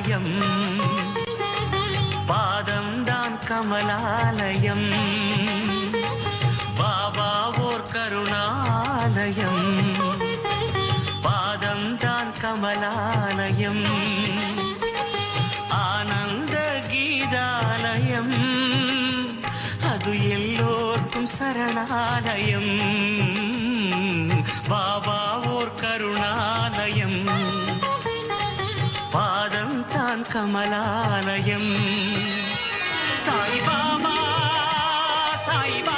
கமலாலயம் பாதம்தான் கமலாலயம் பாபா ஓர் கருணாலயம் பாதம்தான் கமலாலயம் ஆனந்த கீதாலயம் அது எல்லோர்க்கும் சரணாலயம் பாபா ஓர் கருணாலயம் பாதம் தான் கமலாலயம் சாய் பாபா சாய் பாபா